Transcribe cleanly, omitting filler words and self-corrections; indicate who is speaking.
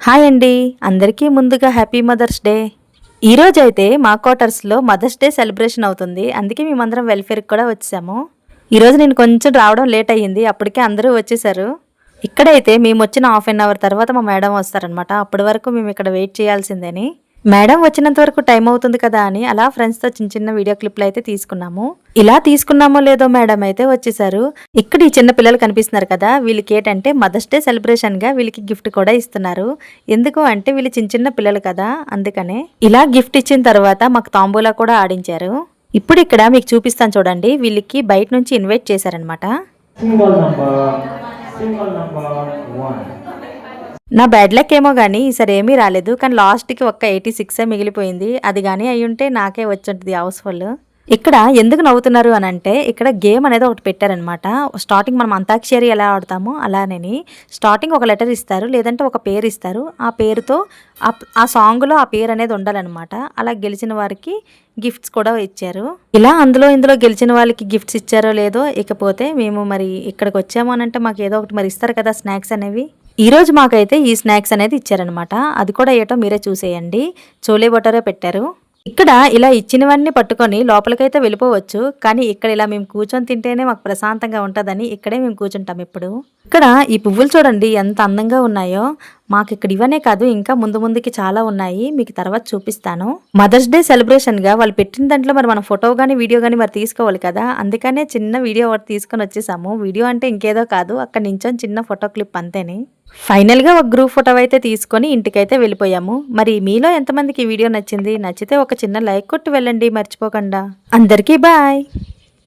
Speaker 1: Hi అండి, అందరికీ ముందుగా హ్యాపీ మదర్స్ డే. ఈరోజైతే మా క్వార్టర్స్లో మదర్స్ డే సెలబ్రేషన్ అవుతుంది. అందుకే మేమందరం వెల్ఫేర్కి కూడా వచ్చాము. ఈరోజు నేను కొంచెం రావడం లేట్ అయ్యింది, అప్పటికే అందరూ వచ్చేసారు. ఇక్కడైతే మేము వచ్చిన హాఫ్ అన్ అవర్ తర్వాత మా మేడం వస్తారనమాట. అప్పటి వరకు మేము ఇక్కడ వెయిట్ చేయాల్సిందని. మేడం వచ్చినంత వరకు టైం అవుతుంది కదా అని అలా ఫ్రెండ్స్తో చిన్న చిన్న వీడియో క్లిప్లు అయితే తీసుకున్నాము. ఇలా తీసుకున్నామో లేదో మేడం అయితే వచ్చేసారు. ఇక్కడ ఈ చిన్న పిల్లలు కనిపిస్తున్నారు కదా, వీళ్ళకి ఏంటంటే మదర్స్ డే సెలబ్రేషన్గా వీళ్ళకి గిఫ్ట్ కూడా ఇస్తున్నారు. ఎందుకు అంటే వీళ్ళు చిన్న చిన్న పిల్లలు కదా, అందుకనే ఇలా గిఫ్ట్ ఇచ్చిన తర్వాత మాకు తాంబూలా కూడా ఆడించారు. ఇప్పుడు ఇక్కడ మీకు చూపిస్తాను చూడండి, వీళ్ళకి బయట నుంచి ఇన్వైట్ చేశారనమాట. నా బ్యాడ్ లక్ ఏమో కానీ ఈసారి ఏమీ రాలేదు, కానీ లాస్ట్కి ఒక్క 86 మిగిలిపోయింది. అది కానీ అయ్యుంటే నాకే వచ్చుంటుంది హౌస్ఫుల్. ఇక్కడ ఎందుకు నవ్వుతున్నారు అని అంటే, ఇక్కడ గేమ్ అనేది ఒకటి పెట్టారనమాట. స్టార్టింగ్ మనం అంతాక్షరి ఎలా ఆడతామో అలానే స్టార్టింగ్ ఒక లెటర్ ఇస్తారు, లేదంటే ఒక పేరు ఇస్తారు. ఆ పేరుతో ఆ సాంగ్లో ఆ పేరు అనేది ఉండాలన్నమాట. అలా గెలిచిన వారికి గిఫ్ట్స్ కూడా ఇచ్చారు. ఇలా ఇందులో గెలిచిన వాళ్ళకి గిఫ్ట్స్ ఇచ్చారో లేదో, ఇకపోతే మేము మరి ఇక్కడికి వచ్చాము అని అంటే మాకు ఏదో ఒకటి మరి ఇస్తారు కదా స్నాక్స్ అనేవి. ఈ రోజు మాకైతే ఈ స్నాక్స్ అనేది ఇచ్చారనమాట. అది కూడా ఏటో మీరే చూసేయండి. చోలే బొటరే పెట్టారు. ఇక్కడ ఇలా ఇచ్చినవన్నీ పట్టుకొని లోపలికైతే వెళ్ళిపోవచ్చు, కానీ ఇక్కడ ఇలా మేము కూర్చొని తింటేనే మాకు ప్రశాంతంగా ఉంటుందని ఇక్కడే మేము కూర్చుంటాం. ఇప్పుడు ఇక్కడ ఈ పువ్వులు చూడండి ఎంత అందంగా ఉన్నాయో. మాకు ఇక్కడ ఇవనే కాదు, ఇంకా ముందుకి చాలా ఉన్నాయి, మీకు తర్వాత చూపిస్తాను. మదర్స్ డే సెలబ్రేషన్ గా వాళ్ళు పెట్టిన దాంట్లో మరి మనం ఫోటో గానీ వీడియో గానీ మరి తీసుకోవాలి కదా, అందుకనే చిన్న వీడియో ఒకటి తీసుకొని వచ్చేసాము. వీడియో అంటే ఇంకేదో కాదు, అక్కడ నించొని చిన్న ఫోటో క్లిప్ అంతేని. ఫైనల్ గా ఒక గ్రూప్ ఫోటో అయితే తీసుకొని ఇంటికైతే వెళ్ళిపోయాము. మరి మీలో ఎంతమందికి ఈ వీడియో నచ్చింది? నచ్చితే ఒక చిన్న లైక్ కొట్టి వెళ్ళండి మర్చిపోకుండా. అందరికీ బాయ్.